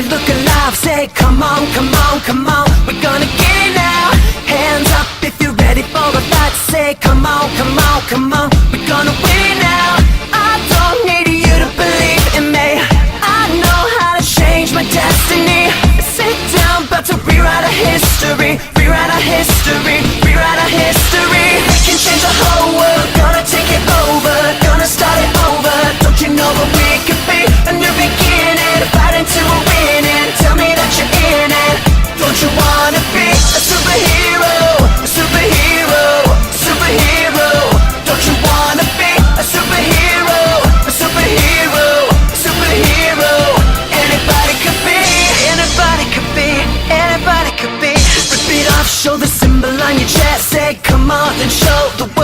Look alive, say come on, come on, come on, we're gonna get it now. Hands up if you're ready for a fight. Say come on, come on, come on, we're gonna win it now. I don't need you to believe in me, I know how to change my destiny. Sit down, about to rewrite our history, rewrite our history, rewrite our history. We can change the whole world, gonna take it over, gonna start it over. Don't you know what we could be? A new beginning, fighting to a winning. Tell me that you're in it. Don't you wanna be a superhero? A superhero, superhero. Don't you wanna be a superhero? A superhero, superhero. Anybody could be, anybody could be, anybody could be. Rip it off, show the symbol on your chest. Say come on and show the world